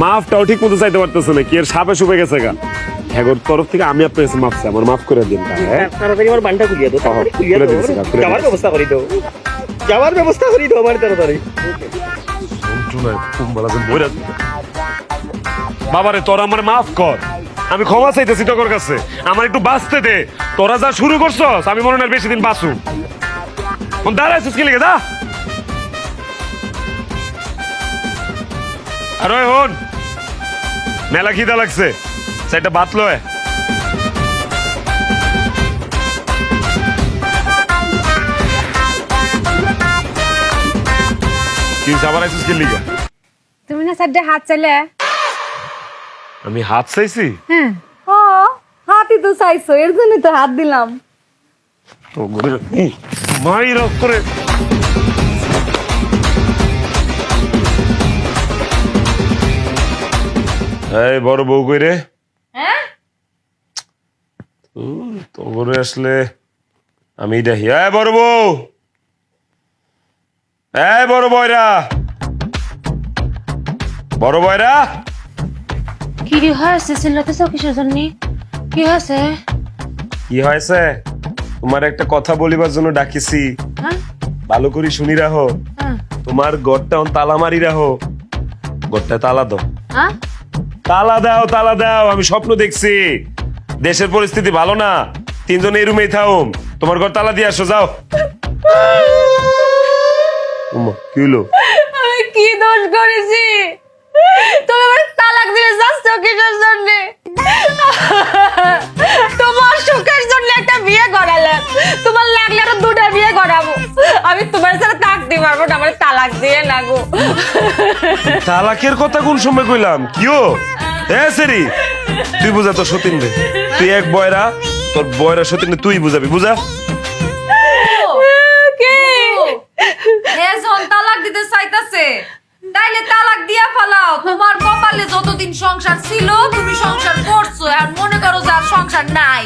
মাফটাও ঠিক মতো চাইতে পারতেছে না, কি এর সাপে শুপে গেছে গা। হ্যাগোর তরফ থেকে আমি আপনার কাছে মাফ চাই, আমার মাফ করে দিন। তাড়াতাড়ি আমার বানটা খুলিয়ে দাও, তাড়াতাড়ি খুলিয়ে দাও, যাওয়ার ব্যবস্থা করে দাও, যাওয়ার ব্যবস্থা করে দাও আমার তাড়াতাড়ি। বাবারে তোরা আমার মাফ কর, আমি ক্ষমা চাইতেছি তোর কাছে, আমার একটু বাঁচতে দে। তোরা যা শুরু করছস আমি মনে হয় বেশি দিন বাঁচু। দাঁড়াইছিস কি লেগে দা। আর ওই হন, মেলা খিদা লাগছে, সেটা বাত লয়। কি সাবার আইছিস কি লিগা? তুমি না সাড্ডে হাত চাইলে? আমি হাত চাইছি? হ্যাঁ। ও হাতই তো চাইছো, এর জন্যই তো হাত দিলাম। তো গরে মাইর করে এই বড় বউ কই রে? হ্যাঁ তো ঘরে আসলে আমি দেখি। এই বড় বউ, এই বড় বয়রা, বড় বয়রা। কি রে হয়েছে? চিল্লাতেছ কিসের জন্য? কি হয়েছে? কি হয়েছে? তোমার একটা কথা বলিবার জন্য ডাকিছি, হ্যাঁ ভালো করে শুনি রাখো। হ্যাঁ তোমার ঘরটা তালা মারি রাখো, ঘরটা তালা দাও, হ্যাঁ তালা দাও, তালা দাও। আমি স্বপ্ন দেখছি, দেশের পরিস্থিতি ভালো না, তিনজন এই রুমেই থাকুম, তোমার ঘর তালা দিয়ে আসো, যাও। উম্মা, কি হলো? আমি কি দোষ করেছি? তুমি আমার তালাক দিয়ে যাচ্ছ কিসের জন্য? তোমার সুখের জন্য একটা বিয়ে করালাম, তোমার লাগলে আরো দুটা বিয়ে করাবো। আমি তোমার সাথে থাকতে পারবো না, আমার তালাক দিয়ে না গো। তালাকের কথা কোন সময় কইলাম? কিও এ সেরি, তুই বুঝা তোর সতীন রে, তুই এক বয়রা, তোর বয়রা সতীন তুই বুঝাবি, বুঝা। কে এ জন তালাক দিতে চাইতাছে? তাইলে তালাক দিয়া ফেলাও। তোমার কপালে যতদিন সংসার ছিল তুমি সংসার করছো, আর মনে করো যার সংসার নাই।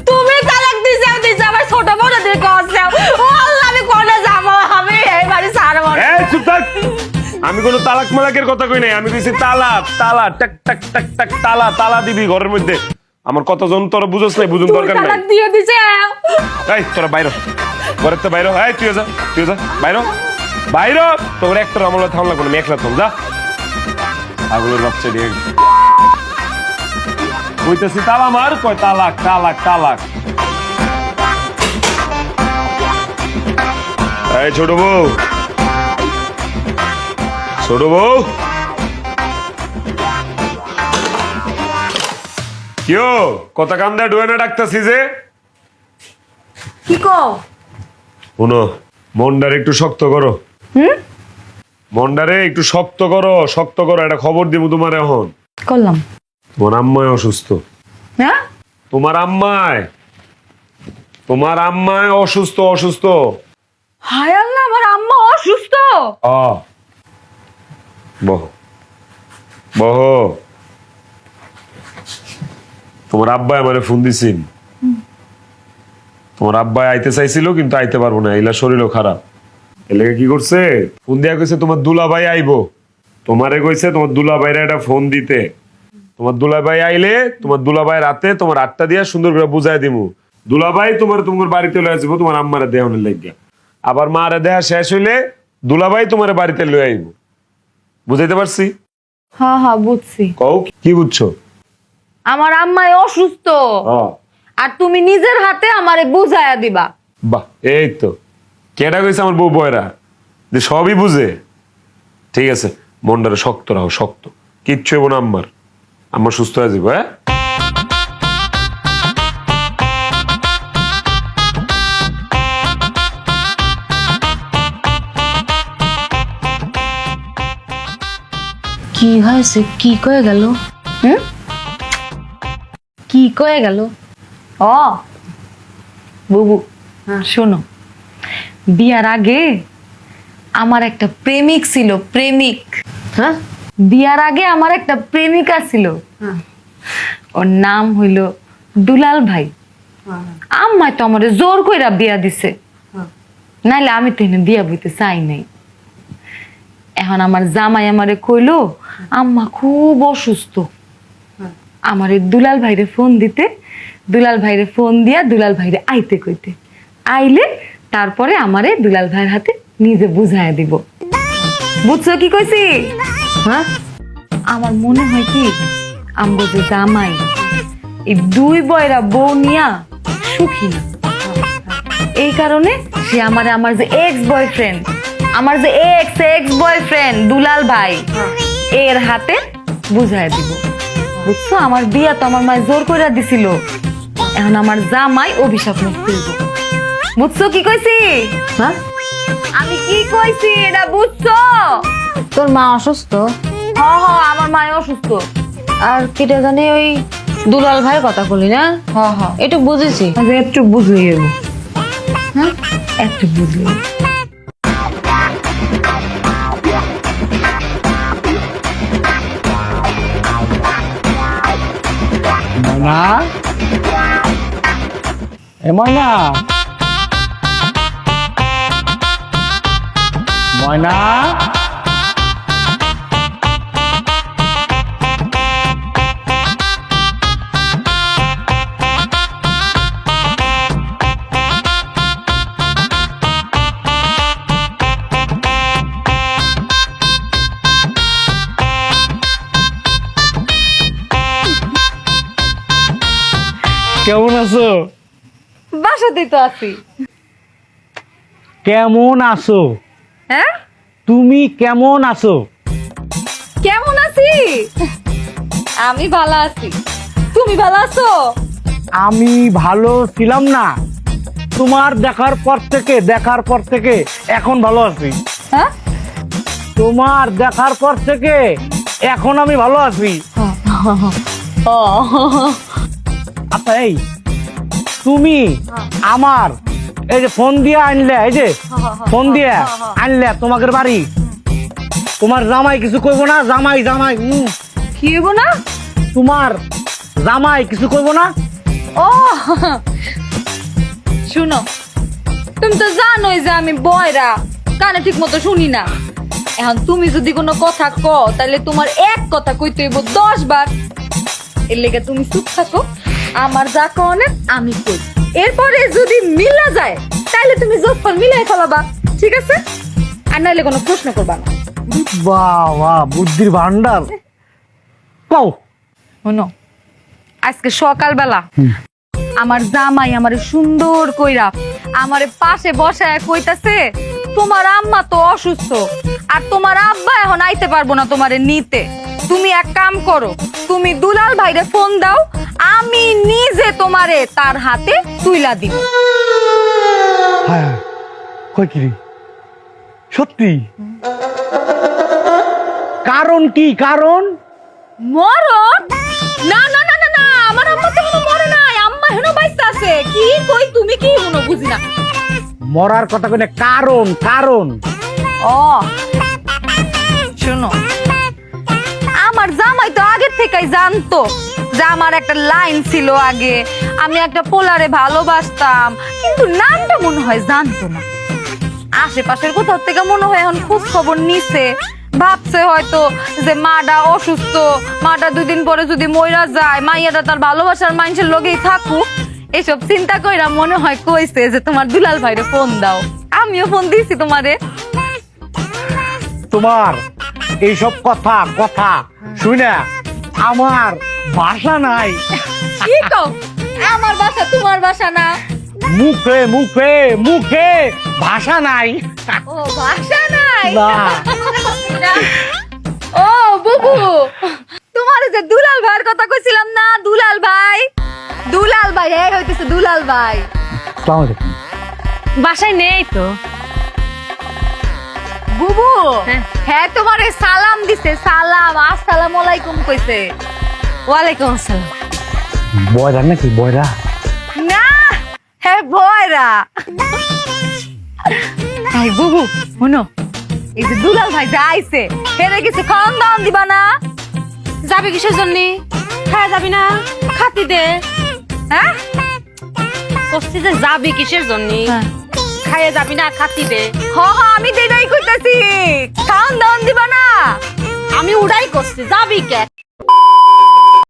তুমি তালাক দিছো আমার ছোট বোনদের কইছো। ও আল্লাহ, আমি কোনে যাব? আমি এই বাড়ি ছাড়ব না। এই চুপ থাক, আমি কোনো তালাক মালাকের কথা কই নাই, আমি কইছি তালা, তালা টাক টাক টাক টাক, তালা, তালা দিবি ঘরের মধ্যে। আমার কতজন তোরা বুঝছ নাই, বুঝুন দরকার নাই। তালাক দিয়ে দিছে। এই তোরা বাইরো, ঘরের তো বাইরো। এই তুই যা, তুই যা বাইরো, বাইরো। তোর একটা আমলা থাম লাগবে না, আমি একলা থাম, যা। আগুলোর বাচ্চা দিয়ে কইতেছি তালা মার, কয় তালাক, তালাক, তালাক। এই ছোট বউ, ছোট বউ, কিও কথা কান দেয়া ডুয়ে না ডাকতেছি যে? কি কও? শুনো, মনটারে একটু শক্ত করো, মনটারে একটু শক্ত করো, শক্ত করো। একটা খবর দিব তোমার, এখন করলাম। তোমার আম্মায় অসুস্থ। হ্যাঁ তোমার আম্মায়, তোমার আম্মায় অসুস্থ, অসুস্থ। হায় আল্লাহ, আমার আম্মা অসুস্থ। বহ, বহ। তোমার আব্বাই আমারে ফোন দিছিল, তোমার আব্বাই আইতে চাইছিল কিন্তু আইতে পারবো না, এলা শরীরও খারাপ। এলাকা কি করছে, ফোন দিয়া কইছে তোমার দুলাভাই আইবো। তোমারে কইছে তোমার দুলাভাইরা একটা ফোন দিতে। তোমার দুলাভাই আইলে তোমার দুলাভাই রাতে তোমার 8টা দিয়া সুন্দর করে বুঝাই দিমু। দুলাভাই তোমার বাড়িতে লয়ে আসবো, তোমার আম্মারে দেওয়ানোর লাগিয়া। আবার মারে দেয়া শেষ হইলে দুলাভাই তোমার বাড়িতে লয়ে আইব। বুঝাইতে পারছি? হ্যাঁ হ্যাঁ বুঝছি। কও কি বুঝছো? আমার আম্মা অসুস্থ, হ্যাঁ। আর তুমি নিজের হাতে আমারে বুঝাইয়া দিবা। বাহ, এই তো কেডা কইছে আমার বউ বয়রা যে সবই বুঝে। ঠিক আছে, মনটারে শক্ত রাখো, শক্ত, কিচ্ছু হইব না। আমার সুস্থ হয়ে যাবো। হ্যাঁ, কি হয়েছে? কি কয়ে গেল? কি কয়ে গেল? ও বুবু, শোনো, বিয়ার আগে আমার একটা প্রেমিক ছিল, প্রেমিক। হ্যাঁ বিয়ার আগে আমার একটা প্রেমিকা ছিল, ওর নাম হইল দুলাল ভাই। আম্মাই তো আমারে জোর কইরা বিয়া দিছে, নাইলে আমি তো এনে বিয়া বইতে চাই নাই। এখন আমার জামাই আমারে কইলো আম্মা খুব অসুস্থ, আমারে দুলাল ভাইরে ফোন দিতে, দুলাল ভাইরে ফোন দিয়া দুলাল ভাইরে আইতে কইতে, আইলে তারপরে আমারে দুলাল ভাইয়ের হাতে নিজে বুঝায় দিব। বুঝছো কি কইছি? হ্যাঁ, আমার মনে হয় কি আমগো যে জামাই এই দুই বয়রা বউ নিয়া সুখী না, এই কারণে সে আমারে আমার যে এক্স বয়ফ্রেন্ড, আমার যে এক্স বয়ফ্রেন্ড দুলাল ভাই এর হাতে বুঝায় দিব। বুঝছো, আমার বিয়া তো আমার মায়ের জোর করে দিছিল, এখন আমার জামাই অভিশাপ মুক্তি দিব। বুঝছো কি কইছি? হ্যাঁ, আমি কি কইছি এটা বুঝছো? তোর মা অসুস্থ, হ হ, আমার মায় অসুস্থ। আর কেটে জানি ওই দুলাল ভাইয়ের কথা বলি না। হ হ, একটু বুঝেছি। আচ্ছা একটু বুঝলি এলো, হ্যাঁ একটু বুঝলি। ময়না, এ ময়না, ময়না, কেমন আছো? বাসাতেই তো আছি। কেমন আছো? হ্যাঁ, তুমি কেমন আছো? কেমন আছি? আমি ভালো আছি, তুমি ভালো আছো? আমি ভালো ছিলাম না, তোমার দেখার পর থেকে এখন ভালো আছি। হ্যাঁ, তোমার দেখার পর থেকে এখন আমি ভালো আছি। ও আচ্ছা, এই তুমি আমার এই যে ফোন দিয়ে আনলে, এই যে ফোন দিয়ে আনলে তোমাদের বাড়ি, তোমার জামাই কিছু কইবো না? জামাই জামাই কি হইব না? তোমার জামাই কিছু কইবো না? ও শুনো, তুমি তো জানোই যে আমি বয়রা, কানে ঠিক মতো শুনি না। এখন তুমি যদি কোনো কথা কও তাহলে তোমার এক কথা কইতে হইব 10 বার। এর লেগে তুমি চুপ থাকো, আমার যা কনে আমি কই, এরপরে যদি মিলা যায় তাহলে তুমি যোগফল মিলাই ফেলাবা, ঠিক আছে? আর নাইলে কোনো প্রশ্ন করবা না। বাহ বাহ, বুদ্ধির ভান্ডার। কও। শোনো, আজকে সকালবেলা আমার জামাই আমারে সুন্দর কইরা আমারে পাশে বসায় কইতাছে তোমার আম্মা তো অসুস্থ আর তোমার আব্বা এখন আইতে পারবো না তোমারে নিতে, তুমি এক কাম করো, তুমি দুলাল ভাইরে ফোন দাও, আমি নিজে তোমারে তার হাতে তুইলা দিব। হ্যাঁ, কই কি রে? সত্যি? কারণ কি? কারণ মরণ? না না না না না, আমার আম্মা তো এখনো মরে নাই, আম্মা এখনো বাইসা আছে। কি কই তুমি, কি এখনো বুঝি না। মরার কথা কই না, কারণ কারণ ও শোনো, আমার জামাই তো আগের থেকেই জানতো যে আমার একটা লাইন ছিল আগে, আমি একটা পোলারে ভালোবাসতাম, কিন্তু নামটা মনে হয় জানতো না। আশেপাশের কোথাও থেকে মনে হয় এখন খোঁজ খবর নিছে, ভাবছে হয়তো যে মাটা অসুস্থ, মাটা 2 দিন পরে যদি মইরা যায়, মাইয়াটা তার ভালোবাসার মানুষের লগেই থাকুক, এসব চিন্তা কইরা মনে হয় কইছে যে তোমার দুলাল ভাইরে ফোন দাও। আমিও ফোন দিছি তোমারে। তোমার এইসব কথা কথা শুনে আমার ভাষা নাই। কি কও? আমার বাসা তোমার বাসা না? মুখে মুখে মুখে ভাষা নাই। ও বাসা নাই? না। ও বুবু, তোমার যে দুলাল ভাইয়ের কথা কইছিলাম না, দুলাল ভাই, দুলাল ভাই এই হইতেছে দুলাল ভাই। আসসালামু আলাইকুম। বাসায় নেই তো। বুবু হ্যাঁ তোমারে সালাম দিছে, সালাম, আসসালামু আলাইকুম কইছে। ওয়ালাইকুম আসসালাম। বয়রা নাকি? বয়রা না, হ্যাঁ বয়রা। এই বুবু শুনো, এই যে দুলাল ভাই যে আইছে, হেরে কিছু খাওয়ান দাওয়ান দিবা না? যাবি কিসের জন্য? খায় যাবি না? খাতি দে। হ্যাঁ, কষ্টি যে যাবি কিসের জন্য? খাইয়ে যাবি না? খাতি দে। হ হ, আমি দেদাই কইতাছি, খাওয়ান দাওয়ান দিবা করছে, যাবি কে?